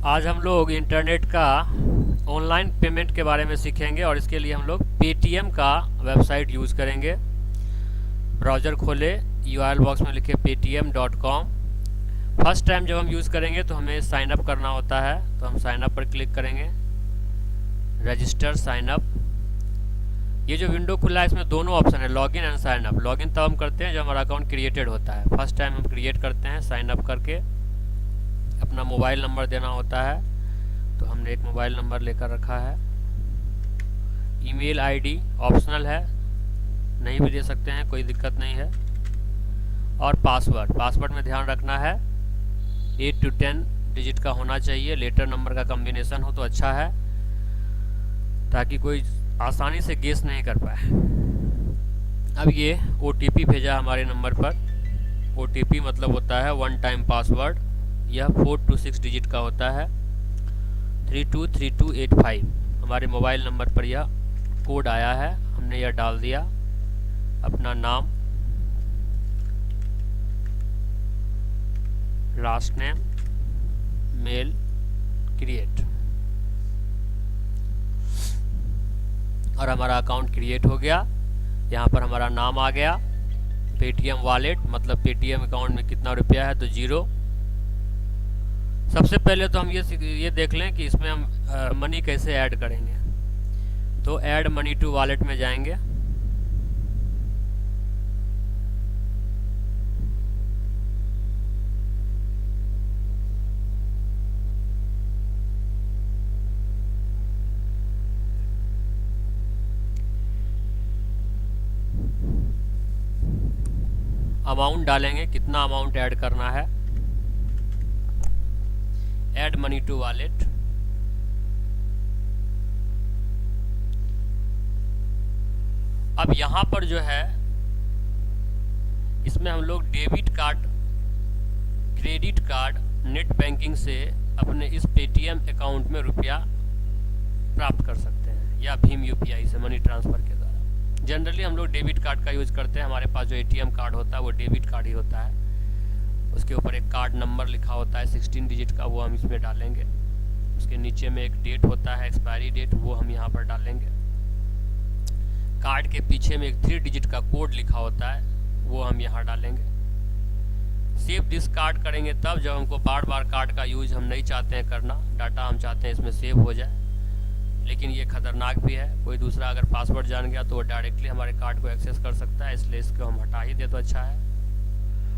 आज हम लोग इंटरनेट का ऑनलाइन पेमेंट के बारे में सीखेंगे और इसके लिए हम लोग पेटीएम का वेबसाइट यूज़ करेंगे। ब्राउज़र खोले, यूआरएल बॉक्स में लिखे paytm.com। फर्स्ट टाइम जब हम यूज़ करेंगे तो हमें साइन अप करना होता है, तो हम साइन अप पर क्लिक करेंगे, रजिस्टर साइन अप। ये जो विंडो खुला है इसमें दोनों ऑप्शन है, login and sign up. Login तब हम करते हैं जब हमारा अकाउंट क्रिएटेड होता है। फर्स्ट टाइम हम क्रिएट करते हैं साइन अप करके, अपना मोबाइल नंबर देना होता है, तो हमने एक मोबाइल नंबर लेकर रखा है। ईमेल आईडी ऑप्शनल है, नहीं भी दे सकते हैं, कोई दिक्कत नहीं है। और पासवर्ड में ध्यान रखना है 8 to 10 डिजिट का होना चाहिए। लेटर नंबर का कॉम्बिनेशन हो तो अच्छा है, ताकि कोई आसानी से गेस नहीं कर पाए। अब ये OTP भेजा हमारे नंबर पर। OTP मतलब होता है वन टाइम पासवर्ड। यह 4 to 6 डिजिट का होता है। 323285 हमारे मोबाइल नंबर पर यह कोड आया है, हमने यह डाल दिया। अपना नाम, लास्ट नेम, मेल, क्रिएट, और हमारा अकाउंट क्रिएट हो गया। यहाँ पर हमारा नाम आ गया। पेटीएम वॉलेट मतलब पेटीएम अकाउंट में कितना रुपया है, तो 0। सबसे पहले तो हम ये देख लें कि इसमें हम मनी कैसे ऐड करेंगे। तो ऐड मनी टू वॉलेट में जाएंगे। अमाउंट डालेंगे, कितना अमाउंट ऐड करना है। Add money to wallet. अब यहाँ पर जो है इसमें हम लोग debit card, credit card, net banking से अपने इस पेटीएम अकाउंट में रुपया प्राप्त कर सकते हैं, या भीम यूपीआई से मनी ट्रांसफ़र के द्वारा। जनरली हम लोग डेबिट कार्ड का यूज़ करते हैं। हमारे पास जो एटीएम कार्ड होता है वो डेबिट कार्ड ही होता है। उसके ऊपर एक कार्ड नंबर लिखा होता है 16 डिजिट का, वो हम इसमें डालेंगे। उसके नीचे में एक डेट होता है, एक्सपायरी डेट, वो हम यहाँ पर डालेंगे। कार्ड के पीछे में एक 3 डिजिट का कोड लिखा होता है, वो हम यहाँ डालेंगे। सेव दिस कार्ड करेंगे तब जब हमको बार बार कार्ड का यूज हम नहीं चाहते हैं करना, डाटा हम चाहते हैं इसमें सेव हो जाए। लेकिन ये खतरनाक भी है, कोई दूसरा अगर पासवर्ड जान गया तो वो डायरेक्टली हमारे कार्ड को एक्सेस कर सकता है, इसलिए इसको हम हटा ही दे तो अच्छा है।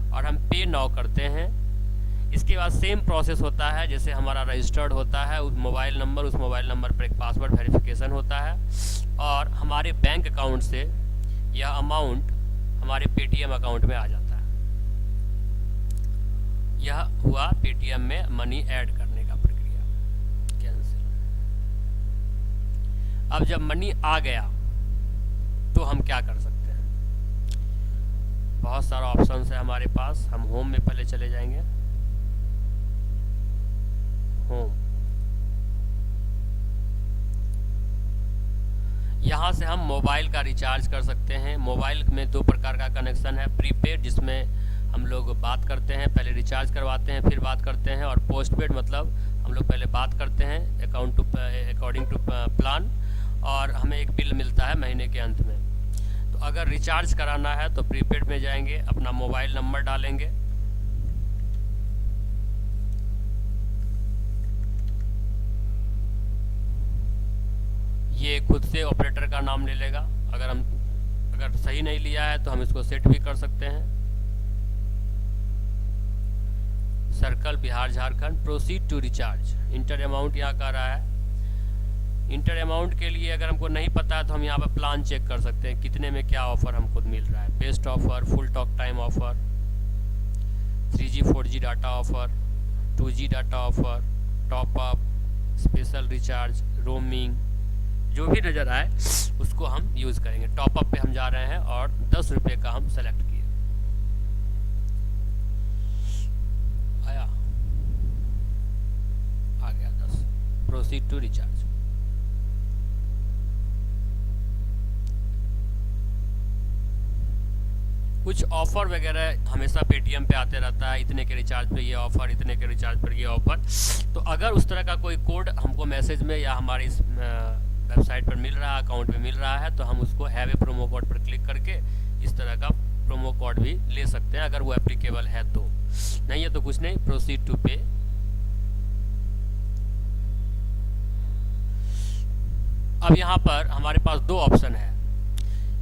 और हम पे नाउ करते हैं। इसके बाद सेम प्रोसेस होता है जैसे हमारा रजिस्टर्ड होता है उस मोबाइल नंबर पर एक पासवर्ड वेरिफिकेशन होता है, और हमारे बैंक अकाउंट से यह अमाउंट हमारे पेटीएम अकाउंट में आ जाता है। यह हुआ पेटीएम में मनी ऐड करने का प्रक्रिया। कैंसिल। अब जब मनी आ गया तो हम क्या कर सकते हैं। बहुत सारा ऑप्शन है हमारे पास। हम होम में पहले चले जाएंगे। होम, यहाँ से हम मोबाइल का रिचार्ज कर सकते हैं। मोबाइल में 2 प्रकार का कनेक्शन है, प्रीपेड जिसमें हम लोग बात करते हैं, पहले रिचार्ज करवाते हैं फिर बात करते हैं, और पोस्टपेड मतलब हम लोग पहले बात करते हैं अकॉर्डिंग टू प्लान, और हमें एक बिल मिलता है महीने के अंत में। तो अगर रिचार्ज कराना है तो प्रीपेड में जाएंगे, अपना मोबाइल नंबर डालेंगे, ये खुद से ऑपरेटर का नाम ले लेगा। अगर सही नहीं लिया है तो हम इसको सेट भी कर सकते हैं। Circle Bihar Jharkhand, proceed to recharge. Enter amount यहाँ का रहा है। इंटर अमाउंट के लिए अगर हमको नहीं पता है तो हम यहाँ पर प्लान चेक कर सकते हैं, कितने में क्या ऑफर हमको मिल रहा है। Best offer, full talk time offer, 3G 4G data offer, 2G data offer, top up, special recharge, roaming, जो भी नज़र आए उसको हम यूज़ करेंगे। टॉप अप पे हम जा रहे हैं और 10 रुपये का हम सेलेक्ट किए। आ गया 10। Proceed to recharge. कुछ ऑफ़र वगैरह हमेशा पेटीएम पे आते रहता है, इतने के रिचार्ज पे ये ऑफ़र, इतने के रिचार्ज पर ये ऑफ़र। तो अगर उस तरह का कोई कोड हमको मैसेज में या हमारी इस वेबसाइट पर मिल रहा है, अकाउंट में मिल रहा है, तो हम उसको हैव ए प्रोमो कोड पर क्लिक करके इस तरह का प्रोमो कोड भी ले सकते हैं अगर वो एप्लीकेबल है तो। नहीं है तो कुछ नहीं, प्रोसीड टू पे। अब यहाँ पर हमारे पास दो ऑप्शन है।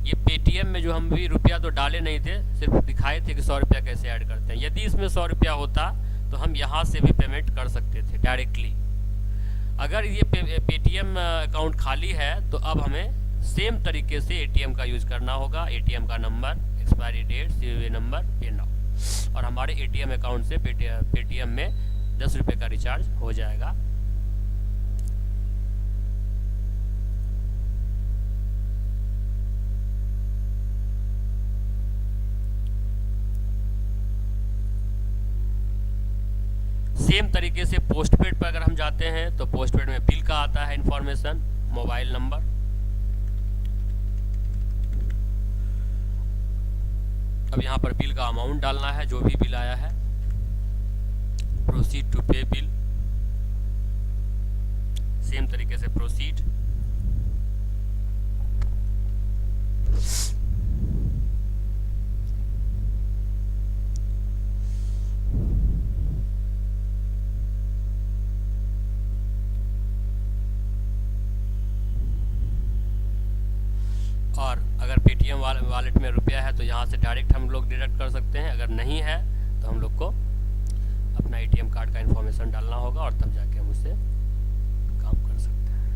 ये पेटीएम में जो हम भी रुपया तो डाले नहीं थे, सिर्फ दिखाए थे कि 100 रुपया कैसे ऐड करते हैं। यदि इसमें 100 रुपया होता तो हम यहाँ से भी पेमेंट कर सकते थे डायरेक्टली। अगर ये पेटीएम अकाउंट खाली है तो अब हमें सेम तरीके से एटीएम का यूज़ करना होगा। एटीएम का नंबर, expiry date, CVV number, pay now, और हमारे एटीएम अकाउंट से पेटीएम में 10 रुपये का रिचार्ज हो जाएगा। सेम तरीके से पोस्टपेड पर अगर हम जाते हैं तो पोस्टपेड में बिल का आता है इंफॉर्मेशन, मोबाइल नंबर। अब यहाँ पर बिल का अमाउंट डालना है, जो भी बिल आया है। प्रोसीड टू पे बिल, सेम तरीके से प्रोसीड। और अगर पेटीएम वॉलेट में रुपया है तो यहाँ से डायरेक्ट हम लोग डिडक्ट कर सकते हैं। अगर नहीं है तो हम लोग को अपना एटीएम कार्ड का इन्फॉर्मेशन डालना होगा और तब जाके हम उससे काम कर सकते हैं।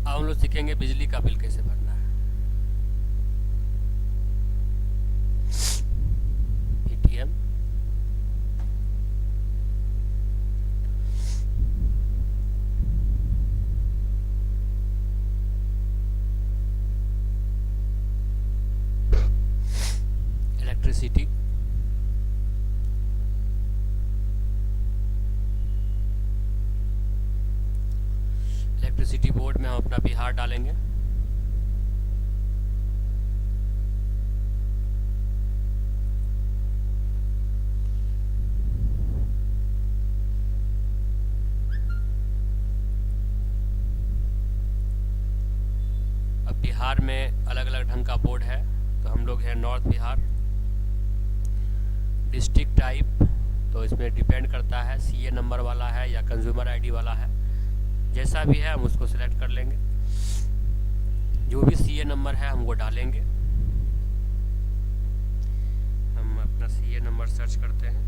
अब हम लोग सीखेंगे बिजली का बिल कैसे भरना है। पेटीएम, इलेक्ट्रिसिटी, इलेक्ट्रिसिटी बोर्ड में हम अपना बिहार डालेंगे। अब बिहार में अलग अलग ढंग का बोर्ड है, तो हम लोग हैं नॉर्थ बिहार। डिस्ट्रिक्ट टाइप तो इसमें डिपेंड करता है सीए नंबर वाला है या कंज्यूमर आईडी वाला है, जैसा भी है हम उसको सिलेक्ट कर लेंगे। जो भी सीए नंबर है हम वो डालेंगे। हम अपना सीए नंबर सर्च करते हैं।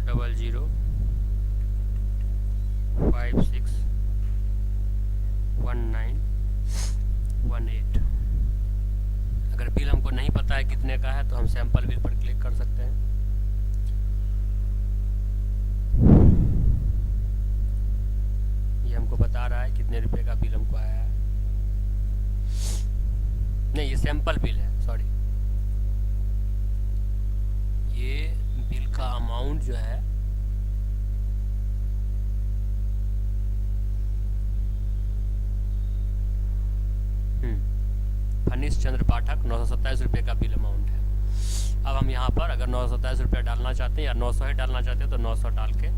डबल 0 5 6 1 9 1 8। अगर बिल हमको नहीं पता है कितने का है तो हम सैंपल बिल पर क्लिक कर सकते हैं। ये हमको बता रहा है कितने रुपए का बिल हमको आया है। नहीं, ये सैंपल बिल है, सॉरी। ये बिल का अमाउंट जो है फनीश चंद्र पाठक 927 रुपये का बिल अमाउंट है। अब हम यहाँ पर अगर 927 रुपया डालना चाहते हैं या 900 ही डालना चाहते हैं तो 900 डाल के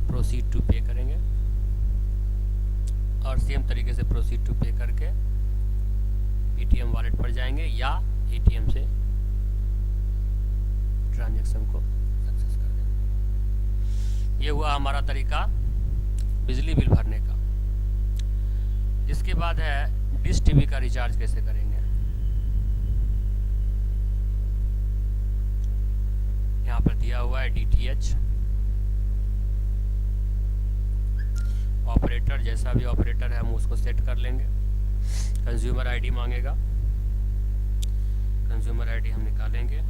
प्रोसीड टू पे करेंगे और सेम तरीके से प्रोसीड टू पे करके पेटीएम वॉलेट पर जाएंगे या एटीएम से ट्रांजैक्शन को सक्सेस कर देंगे। ये हुआ हमारा तरीका बिजली बिल भरने का। इसके बाद है डिश टीवी का रिचार्ज कैसे करेंगे। यहाँ पर दिया हुआ है डीटीएच। ऑपरेटर, जैसा भी ऑपरेटर है हम उसको सेट कर लेंगे। कंज्यूमर आईडी मांगेगा, कंज्यूमर आईडी हम निकालेंगे।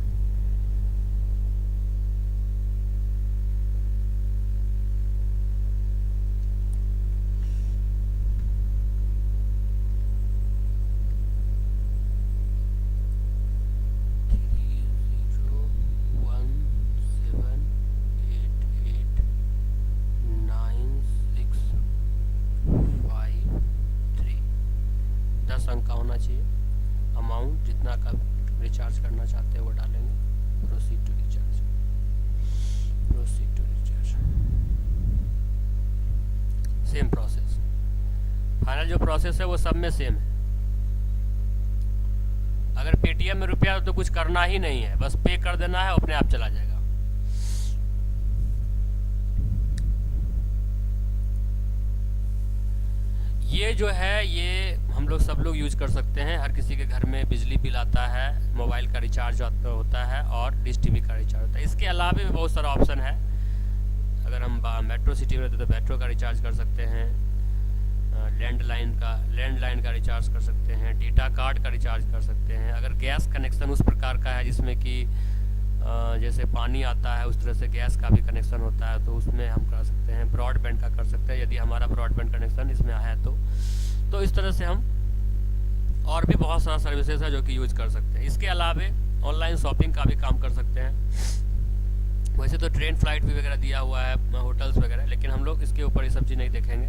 का होना चाहिए। अमाउंट जितना का रिचार्ज करना चाहते हैं वो डालेंगे। Proceed to recharge, proceed to recharge, same process. Final जो प्रोसेस है वो सब में सेम है। अगर पेटीएम में रुपया तो कुछ करना ही नहीं है, बस पे कर देना है, अपने आप चला जाएगा। ये जो है ये हम लोग सब लोग यूज कर सकते हैं। हर किसी के घर में बिजली बिल आता है, मोबाइल का रिचार्ज होता है और डिश टीवी का रिचार्ज होता है। इसके अलावा भी बहुत सारा ऑप्शन है। अगर हम मेट्रो सिटी में रहते तो मेट्रो का रिचार्ज कर सकते हैं, लैंडलाइन का रिचार्ज कर सकते हैं, डेटा कार्ड का रिचार्ज कर सकते हैं। अगर गैस कनेक्शन उस प्रकार का है जिसमें कि जैसे पानी आता है उस तरह से गैस का भी कनेक्शन होता है तो उसमें हम कर सकते हैं। ब्रॉडबैंड का कर सकते हैं यदि हमारा ब्रॉडबैंड कनेक्शन इसमें है तो इस तरह से हम और भी बहुत सारा सर्विसेज है जो कि यूज कर सकते हैं। इसके अलावा ऑनलाइन शॉपिंग का भी काम कर सकते हैं। वैसे तो ट्रेन फ्लाइट भी वगैरह दिया हुआ है, होटल्स वगैरह, लेकिन हम लोग इसके ऊपर ये सब चीज़ नहीं देखेंगे।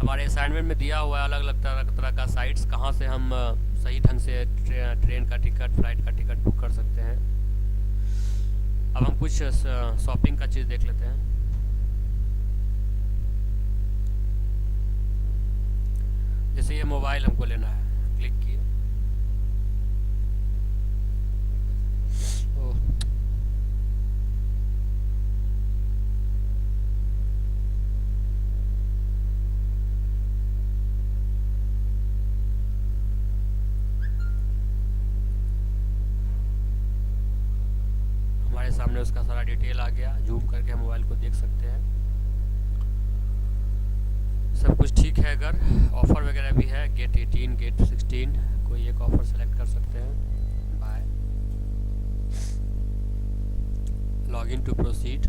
हमारे असाइनमेंट में दिया हुआ है अलग अलग तरह का साइट्स कहाँ से हम सही ढंग से ट्रेन का टिकट, फ्लाइट का टिकट बुक कर सकते हैं। अब हम कुछ शॉपिंग का चीज़ देख लेते हैं। जैसे ये मोबाइल हमको लेना है, क्लिक किए, हमारे सामने उसका सारा डिटेल आ गया। जूम करके हम मोबाइल को देख सकते हैं। सब कुछ ठीक है। अगर ऑफ़र वगैरह भी है, गेट 18, गेट 16, कोई एक ऑफ़र सेलेक्ट कर सकते हैं। Buy, login to proceed,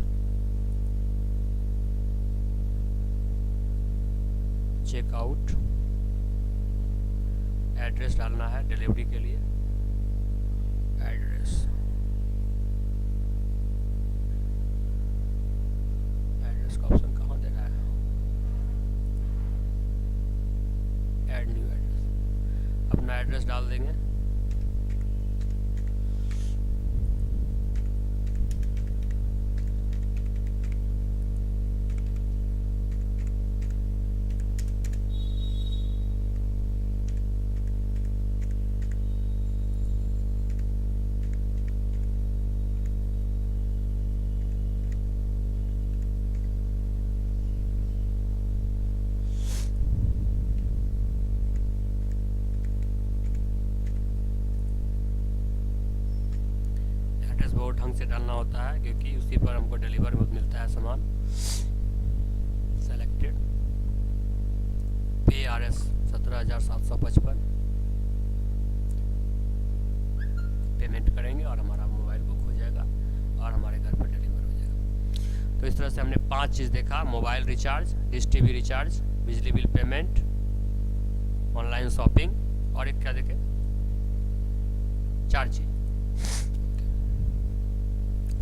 checkout, address डालना है डिलीवरी के लिए, एड्रेस का ऑप्शन कहाँ दे रहा है, ऐड न्यू एड्रेस, अपना एड्रेस डाल देंगे। बहुत ढंग से डालना होता है क्योंकि उसी पर हमको डिलीवर मिलता है सामान। सेलेक्टेड, पे RS 17,755, पेमेंट करेंगे और हमारा मोबाइल बुक हो जाएगा और हमारे घर पर डिलीवर हो जाएगा। तो इस तरह से हमने 5 चीज़ देखा: mobile recharge, dish TV recharge, बिजली बिल पेमेंट, ऑनलाइन शॉपिंग और एक क्या देखे, 4 चीज़।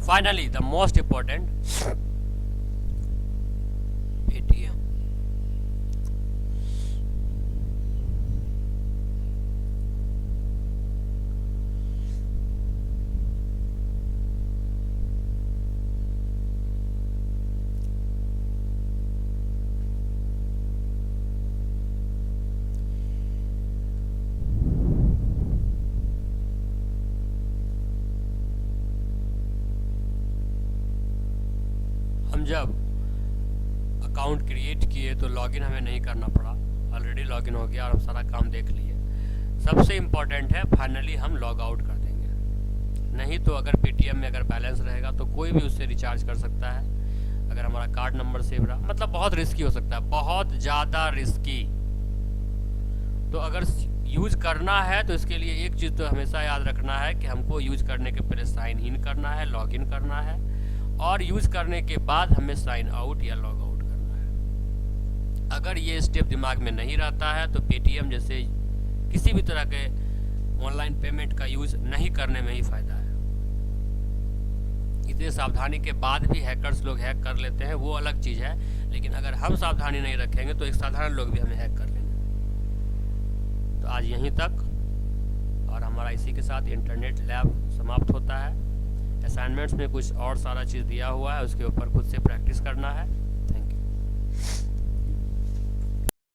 Finally, the most important, Paytm. हम जब अकाउंट क्रिएट किए तो लॉगिन हमें नहीं करना पड़ा, ऑलरेडी लॉगिन हो गया और हम सारा काम देख लिए। सबसे इम्पॉर्टेंट है फाइनली हम लॉग आउट कर देंगे। नहीं तो अगर पेटीएम में अगर बैलेंस रहेगा तो कोई भी उससे रिचार्ज कर सकता है। अगर हमारा कार्ड नंबर सेव रहा, मतलब बहुत रिस्की हो सकता है, बहुत ज़्यादा रिस्की। तो अगर यूज करना है तो इसके लिए एक चीज़ तो हमेशा याद रखना है कि हमको यूज करने के पहले साइन इन करना है, लॉग इन करना है, और यूज करने के बाद हमें साइन आउट या लॉग आउट करना है। अगर ये स्टेप दिमाग में नहीं रहता है तो पेटीएम जैसे किसी भी तरह के ऑनलाइन पेमेंट का यूज नहीं करने में ही फ़ायदा है। इतने सावधानी के बाद भी हैकर्स लोग हैक कर लेते हैं, वो अलग चीज़ है, लेकिन अगर हम सावधानी नहीं रखेंगे तो एक साधारण लोग भी हमें हैक कर लेंगे। तो आज यहीं तक, और हमारा इसी के साथ इंटरनेट लैब समाप्त होता है। असाइनमेंट्स में कुछ और सारा चीज़ दिया हुआ है, उसके ऊपर खुद से प्रैक्टिस करना है।